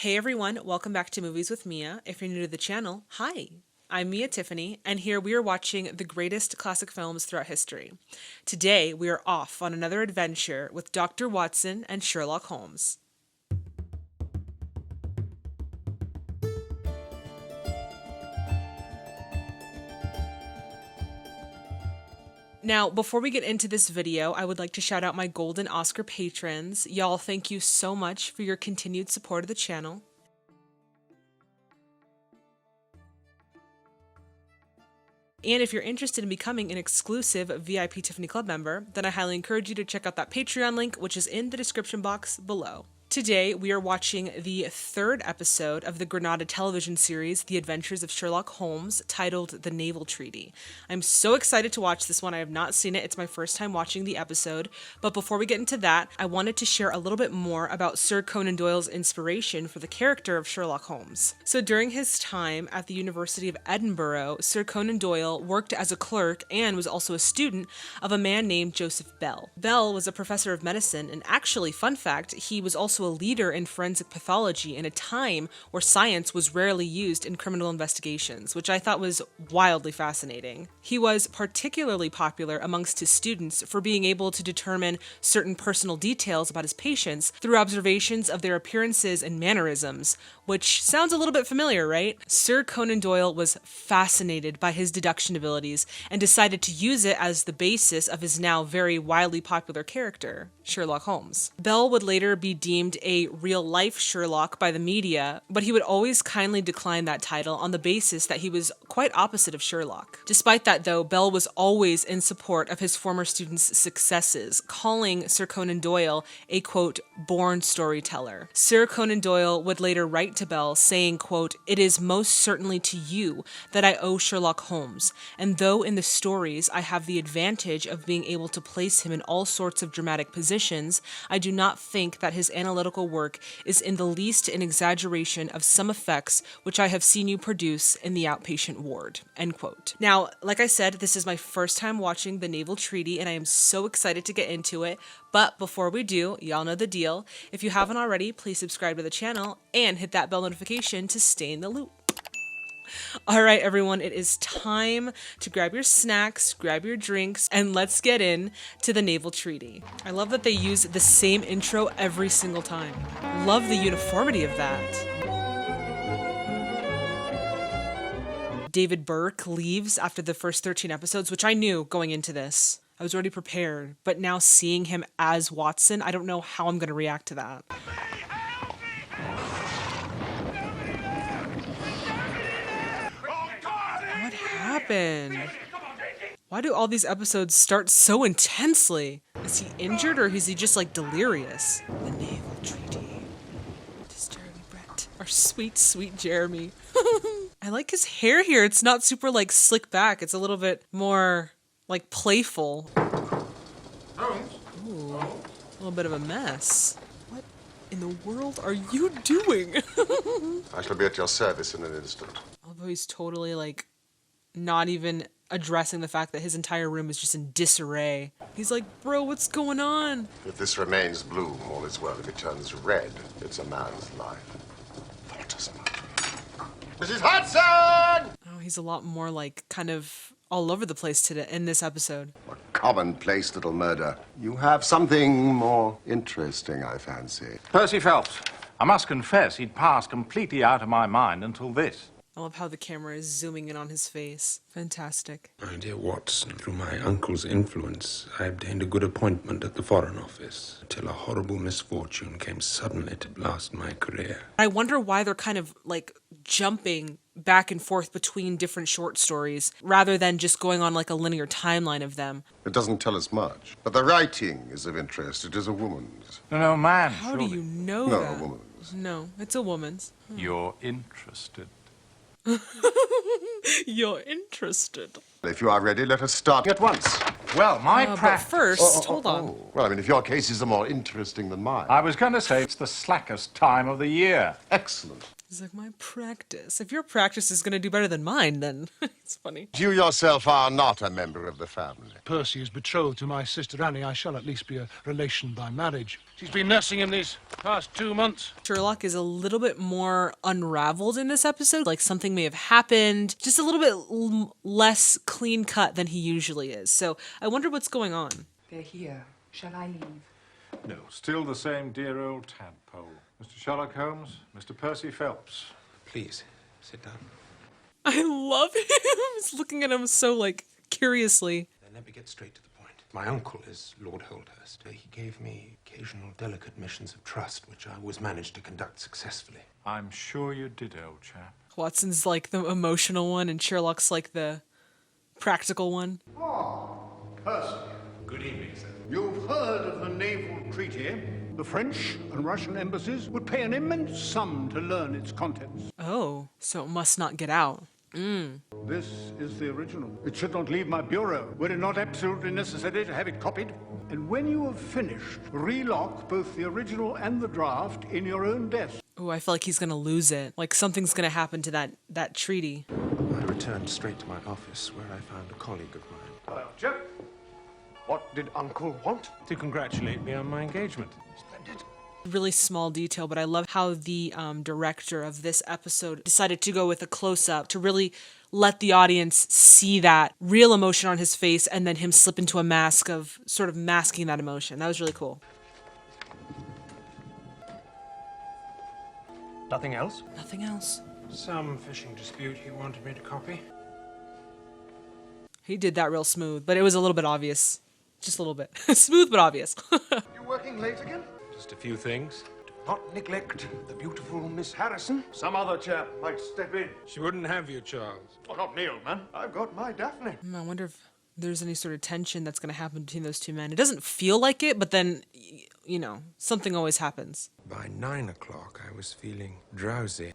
Hey everyone, welcome back to Movies with Mia. If you're new to the channel, hi! I'm Mia Tiffany, and here we are watching the greatest classic films throughout history. Today, we are off on another adventure with Dr. Watson and Sherlock Holmes. Now, before we get into this video, I would like to shout out my Golden Oscar patrons. Y'all, thank you so much for your continued support of the channel. And if you're interested in becoming an exclusive VIP Tiffany Club member, then I highly encourage you to check out that Patreon link, which is in the description box below. Today, we are watching the third episode of the Granada television series, The Adventures of Sherlock Holmes, titled The Naval Treaty. I'm so excited to watch this one. I have not seen it. It's my first time watching the episode. But before we get into that, I wanted to share a little bit more about Sir Conan Doyle's inspiration for the character of Sherlock Holmes. So during his time at the University of Edinburgh, Sir Conan Doyle worked as a clerk and was also a student of a man named Joseph Bell. Bell was a professor of medicine, and actually, fun fact, he was also a leader in forensic pathology in a time where science was rarely used in criminal investigations, which I thought was wildly fascinating. He was particularly popular amongst his students for being able to determine certain personal details about his patients through observations of their appearances and mannerisms, which sounds a little bit familiar, right? Sir Conan Doyle was fascinated by his deduction abilities and decided to use it as the basis of his now very widely popular character, Sherlock Holmes. Bell would later be deemed a real-life Sherlock by the media, but he would always kindly decline that title on the basis that he was quite opposite of Sherlock. Despite that, though, Bell was always in support of his former students' successes, calling Sir Conan Doyle a, quote, born storyteller. Sir Conan Doyle would later write to Bell saying, quote, "It is most certainly to you that I owe Sherlock Holmes, and though in the stories I have the advantage of being able to place him in all sorts of dramatic positions, I do not think that his analytical work is in the least an exaggeration of some effects which I have seen you produce in the outpatient ward," end quote. Now, like I said, this is my first time watching the Naval Treaty, and I am so excited to get into it. But before we do, y'all know the deal. If you haven't already, please subscribe to the channel and hit that bell notification to stay in the loop. All right, everyone, it is time to grab your snacks, grab your drinks, and let's get in to the Naval Treaty. I love that they use the same intro every single time. Love the uniformity of that. David Burke leaves after the first 13 episodes, which I knew going into this. I was already prepared, but now seeing him as Watson, I don't know how I'm going to react to that. What happened? Why do all these episodes start so intensely? Is he injured or is he just like delirious? The Naval Treaty. It is Jeremy Brett. Our sweet, sweet Jeremy. I like his hair here. It's not super like slick back. It's a little bit more like playful. Ooh, a little bit of a mess. What in the world are you doing? I shall be at your service in an instant. Although he's totally like not even addressing the fact that his entire room is just in disarray. He's like, bro, what's going on? If this remains blue, all is well. If it turns red, it's a man's life. Mrs. Hudson! Oh, he's a lot more like kind of all over the place today in this episode. A commonplace little murder. You have something more interesting, I fancy. Percy Phelps. I must confess, he'd passed completely out of my mind until this. I love how the camera is zooming in on his face. Fantastic. My dear Watson, through my uncle's influence, I obtained a good appointment at the Foreign Office until a horrible misfortune came suddenly to blast my career. I wonder why they're kind of like jumping back and forth between different short stories rather than just going on like a linear timeline of them. It doesn't tell us much, but the writing is of interest. It is a woman's. No, man. How do you know No, that? a woman's. No, it's a woman's. You're interested. You're interested. If you are ready, let us start at once. Well, my But practice... first, hold on. Well, I mean, if your cases are more interesting than mine. I was going to say it's the slackest time of the year. Excellent. He's like, my practice. If your practice is going to do better than mine, then it's funny. You yourself are not a member of the family. Percy is betrothed to my sister Annie. I shall at least be a relation by marriage. She's been nursing him these past 2 months. Sherlock is a little bit more unraveled in this episode. Like something may have happened, just a little bit less clean cut than he usually is. So I wonder what's going on. They're here. Shall I leave? No, still the same dear old tadpole. Mr. Sherlock Holmes, Mr. Percy Phelps. Please, sit down. I love him. He's looking at him so, like, curiously. Then let me get straight to the point. My uncle is Lord Holdhurst. He gave me occasional delicate missions of trust, which I always managed to conduct successfully. I'm sure you did, old chap. Watson's like the emotional one, and Sherlock's like the practical one. Ah, Percy. Good evening, sir. You've heard of the Naval Treaty. The French and Russian embassies would pay an immense sum to learn its contents. Oh, so it must not get out. This is the original. It should not leave my bureau, were it not absolutely necessary to have it copied. And when you have finished, relock both the original and the draft in your own desk. Oh, I feel like he's gonna lose it. Like something's gonna happen to that treaty. I returned straight to my office, where I found a colleague of mine. Hello, Jeff. What did Uncle want? To congratulate me on my engagement. Splendid. Really small detail, but I love how the director of this episode decided to go with a close-up to really let the audience see that real emotion on his face and then him slip into a mask of sort of masking that emotion. That was really cool. Nothing else? Nothing else. Some fishing dispute he wanted me to copy. He did that real smooth, but it was a little bit obvious. Just a little bit. Smooth but obvious. You working late again? Just a few things. Do not neglect the beautiful Miss Harrison. Some other chap might step in. She wouldn't have you, Charles. Oh, not Neil, man. I've got my Daphne. I wonder if there's any sort of tension that's going to happen between those two men. It doesn't feel like it, but then, you know, something always happens. By 9 o'clock, I was feeling drowsy.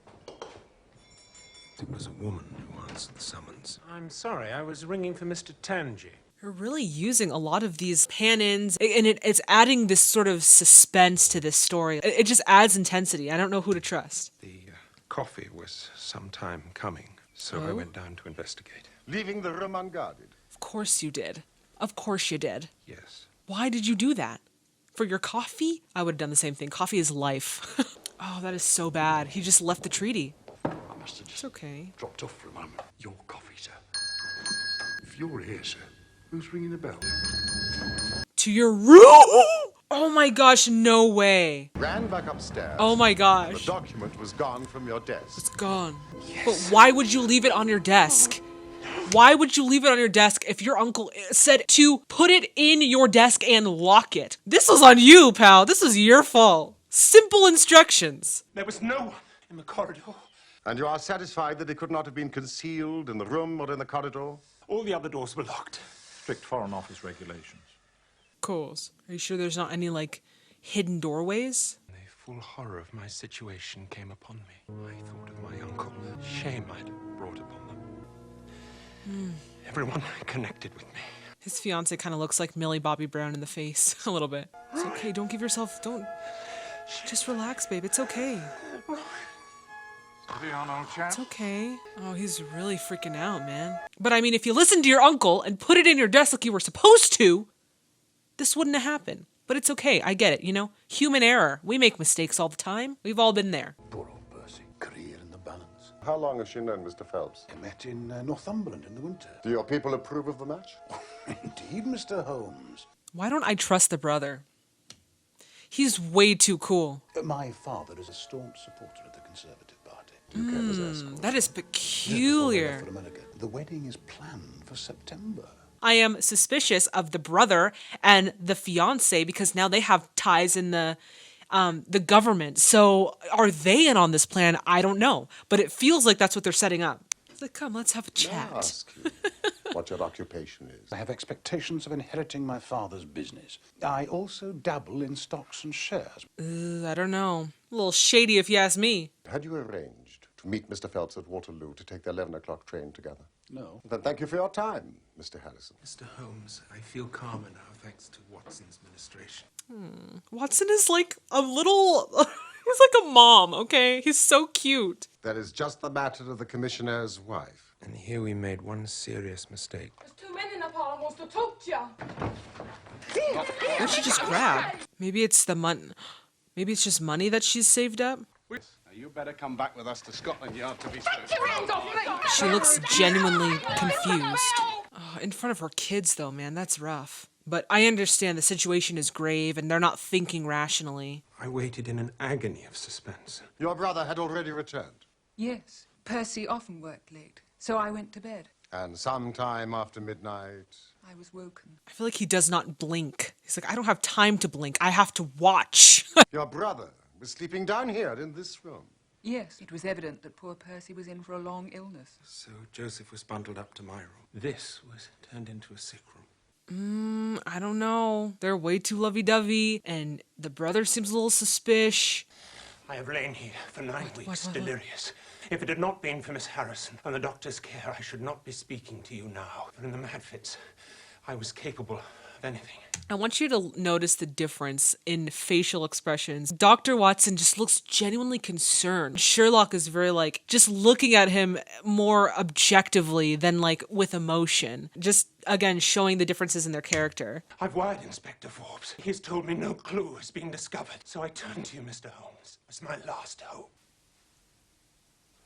It was a woman who answered the summons. I'm sorry, I was ringing for Mr. Tangi. You're really using a lot of these pan-ins, and it's adding this sort of suspense to this story. It just adds intensity. I don't know who to trust. The coffee was some time coming, so I went down to investigate. Leaving the room unguarded. Of course you did. Of course you did. Yes. Why did you do that? For your coffee? I would have done the same thing. Coffee is life. Oh, that is so bad. He just left the treaty. I must have It's just okay. dropped off for a moment. Your coffee, sir. If you're here, sir, who's ringing the bell? To your room? Oh my gosh, no way. Ran back upstairs. Oh my The gosh. document was gone from your desk. It's gone. But why would you leave it on your desk? Why would you leave it on your desk if your uncle said to put it in your desk and lock it? This was on you, pal. This was your fault. Simple instructions. There was no one in the corridor. And you are satisfied that it could not have been concealed in the room or in the corridor? All the other doors were locked. Strict Foreign Office regulations. Cool. Are you sure there's not any, like, hidden doorways? The full horror of my situation came upon me. I thought of my uncle, the shame I'd brought upon them. Everyone connected with me. His fiance kind of looks like Millie Bobby Brown in the face, a little bit. It's okay, don't give yourself, don't... Just relax, babe, it's okay. Steady on, old chap. It's okay. Oh, he's really freaking out, man. But I mean, if you listened to your uncle and put it in your desk like you were supposed to, this wouldn't have happened. But it's okay, I get it, you know? Human error. We make mistakes all the time. We've all been there. Poor old Percy. Career in the balance. How long has she known Mr. Phelps? They met in Northumberland in the winter. Do your people approve of the match? Indeed, Mr. Holmes. Why don't I trust the brother? He's way too cool. My father is a staunch supporter of the Conservative Party. That is Before they peculiar. left for America. The wedding is planned for September. I am suspicious of the brother and the fiance because now they have ties in the government. So are they in on this plan? I don't know. But it feels like that's what they're setting up. It's like, come, let's have a chat. Ask you what your occupation is. I have expectations of inheriting my father's business. I also dabble in stocks and shares. I don't know. A little shady if you ask me. Had you arranged to meet Mr. Phelps at Waterloo to take the 11 o'clock train together? No. Then thank you for your time, Mr. Harrison. Mr. Holmes, I feel calmer now thanks to Watson's ministration. Watson is like a little... He's like a mom, okay? He's so cute. That is just the matter of the commissionaire's wife. And here we made one serious mistake. There's two men in the parlor wants to talk to you. What did she just grab? Maybe it's the money. Maybe it's just money that she's saved up. Now, you better come back with us to Scotland Yard to be Take your hands off me! She looks genuinely confused. Oh, in front of her kids, though, man, that's rough. But I understand the situation is grave and they're not thinking rationally. I waited in an agony of suspense. Your brother had already returned. Yes, Percy often worked late, so I went to bed. And sometime after midnight... I was woken. I feel like he does not blink. He's like, I don't have time to blink. I have to watch. Your brother was sleeping down here in this room. Yes, it was evident that poor Percy was in for a long illness. So Joseph was bundled up to my room. This was turned into a sick room. I don't know. They're way too lovey-dovey, and the brother seems a little suspicious. I have lain here for 9 weeks, delirious. If it had not been for Miss Harrison and the doctor's care, I should not be speaking to you now. But in the mad fits, I was capable of anything. I want you to notice the difference in facial expressions. Dr. Watson just looks genuinely concerned. Sherlock is very like, just looking at him more objectively than like with emotion. Just, again, showing the differences in their character. I've wired Inspector Forbes. He's told me no clue has been discovered. So I turn to you, Mr. Holmes. It's my last hope.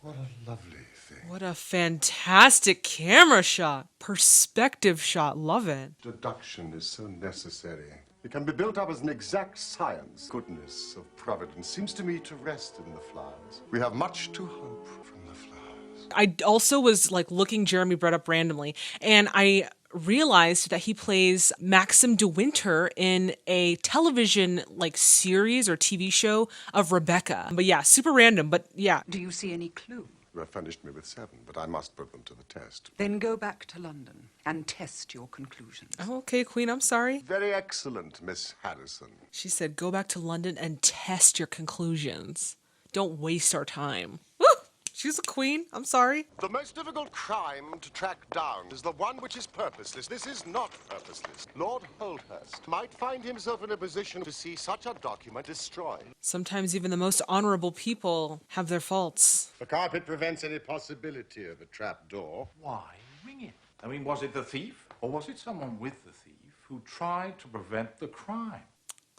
What a lovely thing. What a fantastic camera shot. Perspective shot. Love it. Deduction is so necessary. It can be built up as an exact science. Goodness of Providence seems to me to rest in the flowers. We have much to hope from the flowers. I also was like looking Jeremy Brett up randomly, and I realized that he plays Maxim de Winter in a television like series or TV show of Rebecca. But yeah, super random, but yeah. Do you see any clue? You have furnished me with 7, but I must put them to the test. Then go back to London and test your conclusions. Oh, okay, Queen, I'm sorry. Very excellent, Miss Harrison. She said, go back to London and test your conclusions. Don't waste our time. Woo! She's a queen. I'm sorry. The most difficult crime to track down is the one which is purposeless. This is not purposeless. Lord Holdhurst might find himself in a position to see such a document destroyed. Sometimes even the most honorable people have their faults. The carpet prevents any possibility of a trap door. Why ring it? I mean, was it the thief, or was it someone with the thief who tried to prevent the crime?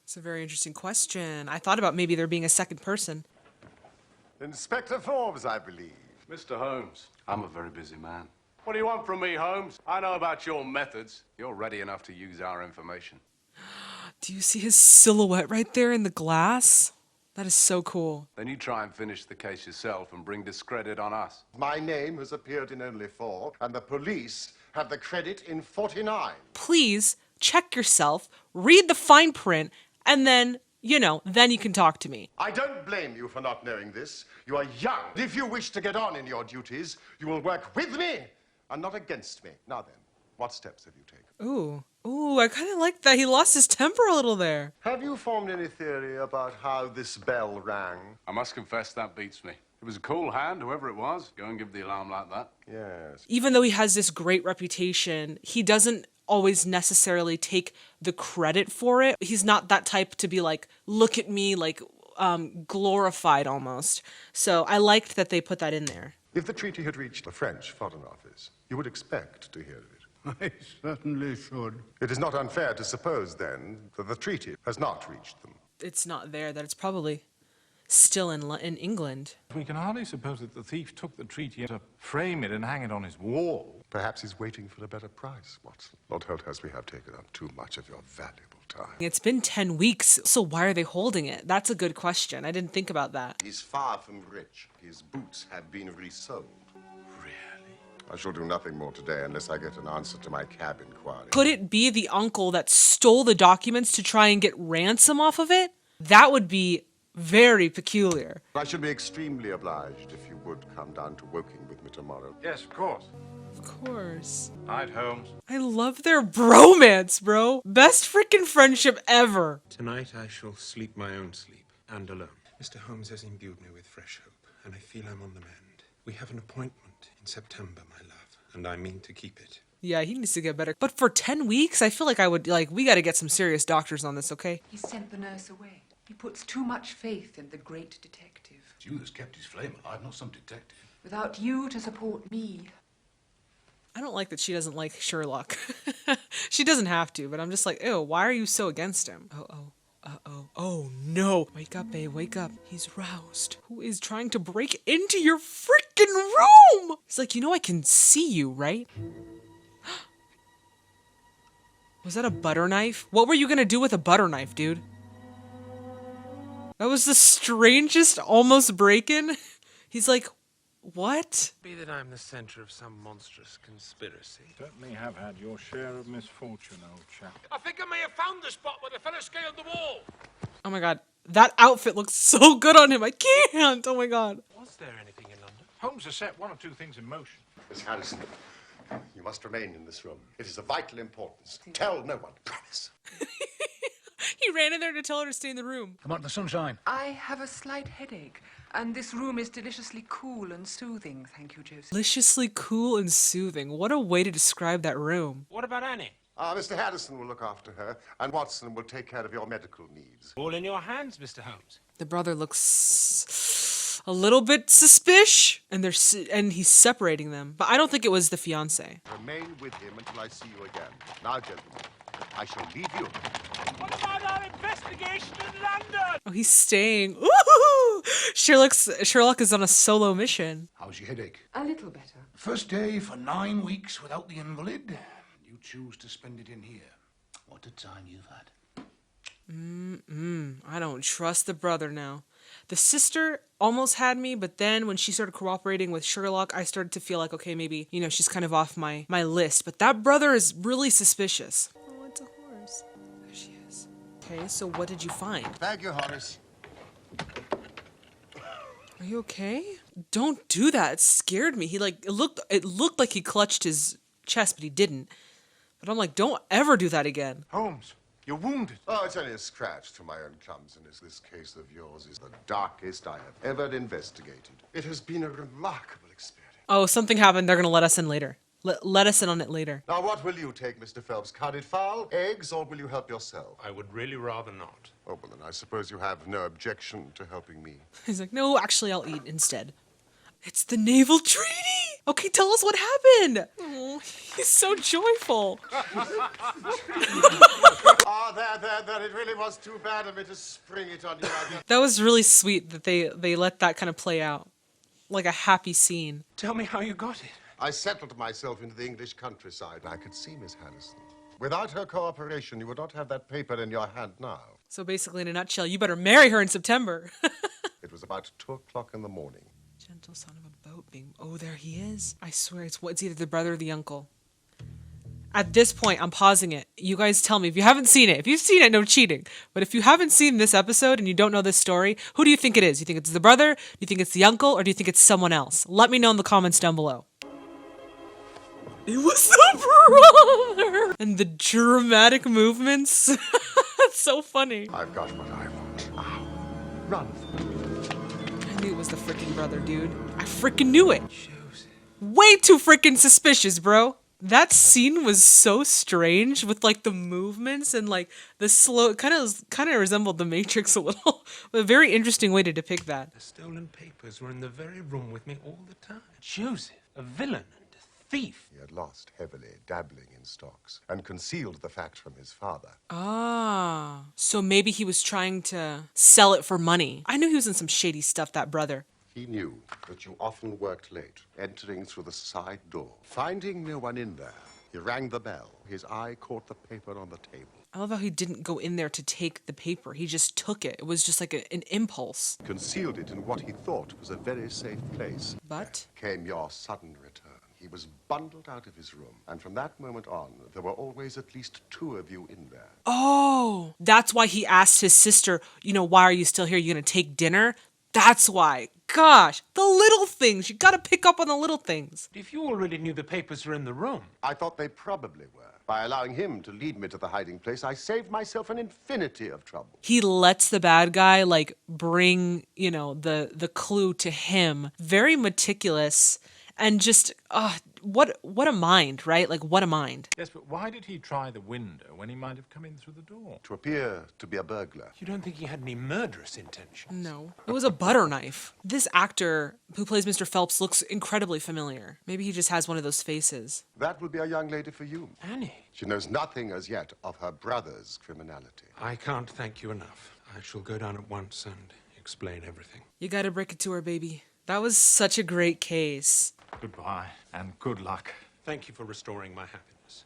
It's a very interesting question. I thought about maybe there being a second person. Inspector Forbes, I believe. Mr. Holmes, I'm a very busy man. What do you want from me, Holmes? I know about your methods. You're ready enough to use our information. Do you see his silhouette right there in the glass? That is so cool. Then you try and finish the case yourself and bring discredit on us. My name has appeared in only 4, and the police have the credit in 49. Please check yourself, read the fine print, and then, you know, then you can talk to me. I don't blame you for not knowing this. You are young. If you wish to get on in your duties, you will work with me and not against me. Now then, what steps have you taken? Ooh, I kind of like that. He lost his temper a little there. Have you formed any theory about how this bell rang? I must confess that beats me. It was a cool hand, whoever it was. Go and give the alarm like that. Yes. Even though he has this great reputation, he doesn't always necessarily take the credit for it. He's not that type to be like, look at me, like glorified almost. So I liked that they put that in there. If the treaty had reached the French Foreign Office, you would expect to hear of it. I certainly should. It is not unfair to suppose, then, that the treaty has not reached them. It's not there, that it's probably still in England. We can hardly suppose that the thief took the treaty to frame it and hang it on his wall. Perhaps he's waiting for a better price, Watson. Lord Holdhurst, we have taken up too much of your valuable time. It's been 10 weeks, so why are they holding it? That's a good question. I didn't think about that. He's far from rich. His boots have been resold. Really? I shall do nothing more today unless I get an answer to my cab inquiry. Could it be the uncle that stole the documents to try and get ransom off of it? That would be very peculiar. I should be extremely obliged if you would come down to Woking with me tomorrow. Yes, of course. Of course. Night, Holmes. I love their bromance, bro. Best freaking friendship ever. Tonight I shall sleep my own sleep, and alone. Mr. Holmes has imbued me with fresh hope, and I feel I'm on the mend. We have an appointment in September, my love, and I mean to keep it. Yeah, he needs to get better. But for 10 weeks, I feel like we gotta get some serious doctors on this, okay? He sent the nurse away. He puts too much faith in the great detective. It's you that's kept his flame alive, not some detective. Without you to support me. I don't like that she doesn't like Sherlock. She doesn't have to, but I'm just like, ew, why are you so against him? Oh no. Wake up, babe, wake up. He's roused. Who is trying to break into your freaking room? He's like, you know I can see you, right? Was that a butter knife? What were you gonna do with a butter knife, dude? That was the strangest almost break-in. He's like, what? Be that I'm the center of some monstrous conspiracy. Certainly have had your share of misfortune, old chap. I think I may have found the spot where the fella scaled the wall. Oh my god. That outfit looks so good on him. I can't. Oh my god. Was there anything in London? Holmes has set one or two things in motion. Miss Harrison, you must remain in this room. It is of vital importance. Tell no one. Promise. He ran in there to tell her to stay in the room. Come out in the sunshine. I have a slight headache, and this room is deliciously cool and soothing, thank you, Joseph. Deliciously cool and soothing. What a way to describe that room. What about Annie? Mr. Harrison will look after her, and Watson will take care of your medical needs. All in your hands, Mr. Holmes. The brother looks a little bit suspicious, and and he's separating them. But I don't think it was the fiance. Remain with him until I see you again. Now, gentlemen, I shall leave you. What about our investigation in London? Oh, he's staying. Ooh! Sherlock is on a solo mission. How's your headache? A little better. First day for 9 weeks without the invalid. You choose to spend it in here. What a time you've had. I don't trust the brother now. The sister almost had me, but then when she started cooperating with Sherlock, I started to feel like, okay, maybe, you know, she's kind of off my list. But that brother is really suspicious. Oh, it's a horse. There she is. Okay, so what did you find? Thank you, Horace. Are you okay? Don't do that. It scared me. It looked like he clutched his chest, but he didn't. But I'm like, don't ever do that again. Holmes, you're wounded. Oh, it's only a scratch through my own clumsiness. This case of yours is the darkest I have ever investigated. It has been a remarkable experience. Oh, something happened. They're gonna let us in later. Let us in on it later. Now, what will you take, Mr. Phelps? Carded fowl, eggs, or will you help yourself? I would really rather not. Oh, well, then I suppose you have no objection to helping me. He's like, no, actually, I'll eat instead. It's the Naval Treaty! Okay, tell us what happened! Oh, he's so joyful. There, it really was too bad of me to spring it on you. That was really sweet that they let that kind of play out. Like a happy scene. Tell me how you got it. I settled myself into the English countryside. I could see Miss Harrison. Without her cooperation, you would not have that paper in your hand now. So basically, in a nutshell, you better marry her in September. It was about 2 o'clock in the morning. Gentle son of a boat being... Oh, there he is. I swear, it's either the brother or the uncle. At this point, I'm pausing it. You guys tell me if you haven't seen it. If you've seen it, no cheating. But if you haven't seen this episode and you don't know this story, who do you think it is? You think it's the brother? Do you think it's the uncle? Or do you think it's someone else? Let me know in the comments down below. It was the brother! And the dramatic movements. That's so funny. I've got what I want. Ow. Run for it. I knew it was the freaking brother, dude. I freaking knew it. Way too freaking suspicious, bro. That scene was so strange with like the movements and like the slow, kind of resembled The Matrix a little. A very interesting way to depict that. The stolen papers were in the very room with me all the time. Joseph, a villain and a thief. He had lost heavily, dabbling in stocks, and concealed the fact from his father. Ah, so maybe he was trying to sell it for money. I knew he was in some shady stuff, that brother. He knew that you often worked late, entering through the side door. Finding no one in there, he rang the bell. His eye caught the paper on the table. I love how he didn't go in there to take the paper. He just took it. It was just like an impulse. Concealed it in what he thought was a very safe place. But? Came your sudden return. He was bundled out of his room, and from that moment on, there were always at least 2 of you in there. Oh, that's why he asked his sister, you know, why are you still here? You gonna take dinner? That's why. Gosh, the little things. You gotta pick up on the little things. If you already knew the papers were in the room. I thought they probably were. By allowing him to lead me to the hiding place, I saved myself an infinity of trouble. He lets the bad guy, like, bring, you know, the clue to him. Very meticulous and just, what a mind, right? Like, what a mind. Yes, but why did he try the window when he might have come in through the door? To appear to be a burglar. You don't think he had any murderous intentions? No. It was a butter knife. This actor who plays Mr. Phelps looks incredibly familiar. Maybe he just has one of those faces. That will be a young lady for you. Annie. She knows nothing as yet of her brother's criminality. I can't thank you enough. I shall go down at once and explain everything. You gotta break it to her, baby. That was such a great case. Goodbye, and good luck. Thank you for restoring my happiness.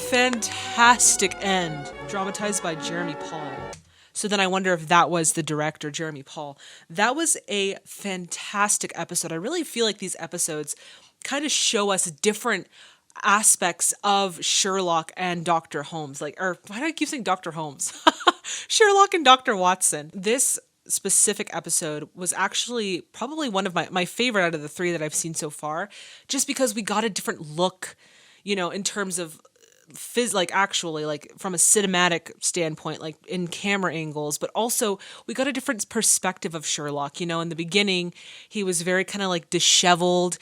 Fantastic end. Dramatized by Jeremy Paul. So then I wonder if that was the director, Jeremy Paul. That was a fantastic episode. I really feel like these episodes kind of show us different aspects of Sherlock and Dr. Holmes. Or why do I keep saying Dr. Holmes? Sherlock and Dr. Watson. This specific episode was actually probably one of my favorite out of the 3 that I've seen so far, just because we got a different look, in terms of actually from a cinematic standpoint, like in camera angles, but also we got a different perspective of Sherlock. In the beginning, he was very kind of like disheveled,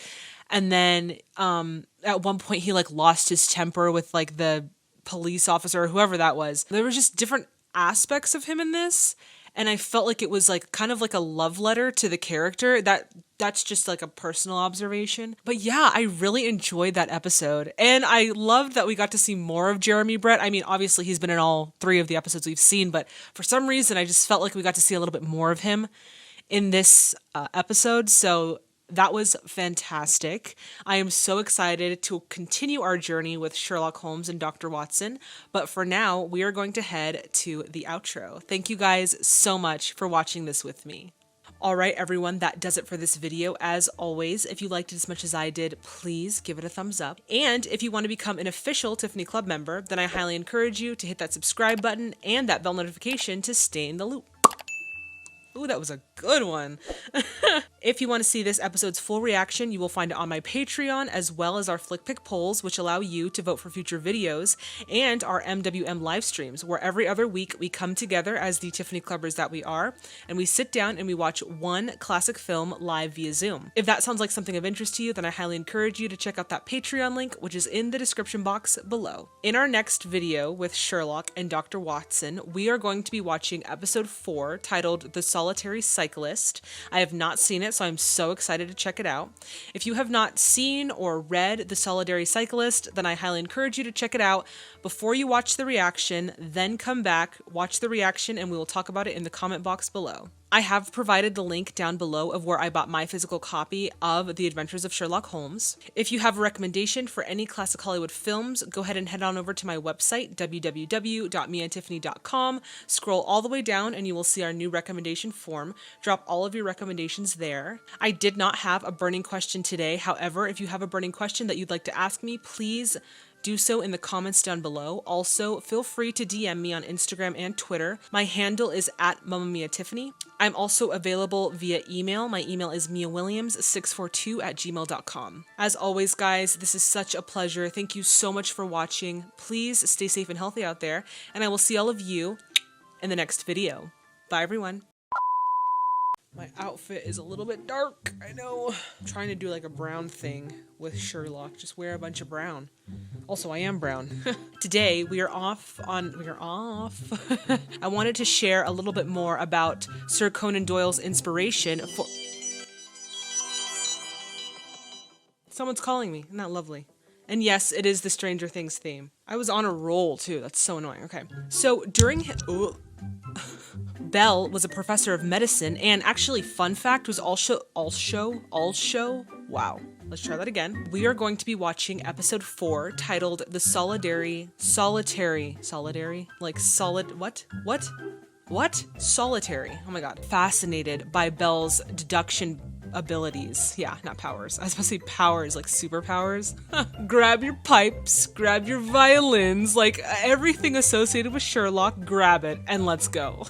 and then at one point he lost his temper with the police officer or whoever that was. There was just different aspects of him in this. And I felt like it was kind of like a love letter to the character. That's just a personal observation. But yeah, I really enjoyed that episode. And I loved that we got to see more of Jeremy Brett. I mean, obviously he's been in all 3 of the episodes we've seen, but for some reason I just felt like we got to see a little bit more of him in this episode. So that was fantastic. I am so excited to continue our journey with Sherlock Holmes and Dr. Watson. But for now, we are going to head to the outro. Thank you guys so much for watching this with me. All right, everyone, that does it for this video. As always, if you liked it as much as I did, please give it a thumbs up. And if you want to become an official Tiffany Club member, then I highly encourage you to hit that subscribe button and that bell notification to stay in the loop. Ooh, that was a good one. If you want to see this episode's full reaction, you will find it on my Patreon, as well as our FlickPick polls, which allow you to vote for future videos, and our MWM live streams, where every other week we come together as the Tiffany Clubbers that we are, and we sit down and we watch one classic film live via Zoom. If that sounds like something of interest to you, then I highly encourage you to check out that Patreon link, which is in the description box below. In our next video with Sherlock and Dr. Watson, we are going to be watching episode 4, titled The Solitary Cyclist. I have not seen it, so I'm so excited to check it out. If you have not seen or read The Solitary Cyclist, then I highly encourage you to check it out before you watch the reaction, then come back, watch the reaction, and we will talk about it in the comment box below. I have provided the link down below of where I bought my physical copy of The Adventures of Sherlock Holmes. If you have a recommendation for any classic Hollywood films, go ahead and head on over to my website, www.meandtiffany.com. Scroll all the way down and you will see our new recommendation form. Drop all of your recommendations there. I did not have a burning question today. However, if you have a burning question that you'd like to ask me, please do so in the comments down below. Also, feel free to DM me on Instagram and Twitter. My handle is @MammaMiaTiffany. I'm also available via email. My email is miawilliams642@gmail.com. As always, guys, this is such a pleasure. Thank you so much for watching. Please stay safe and healthy out there, and I will see all of you in the next video. Bye, everyone. My outfit is a little bit dark, I know. I'm trying to do like a brown thing with Sherlock. Just wear a bunch of brown. Also, I am brown. Today, we are off. I wanted to share a little bit more about Sir Conan Doyle's inspiration for... Someone's calling me. Isn't that lovely? And yes, it is the Stranger Things theme. I was on a roll, too. That's so annoying. Okay. So, during his... Bell was a professor of medicine, and actually, fun fact, was also... Wow. Let's try that again. We are going to be watching episode 4, titled The Solitary... Like, solid... What? Solitary. Oh my god. Fascinated by Bell's deduction abilities. Yeah, not powers. I was supposed to say powers, like superpowers. Grab your pipes, grab your violins, like everything associated with Sherlock, grab it, and let's go.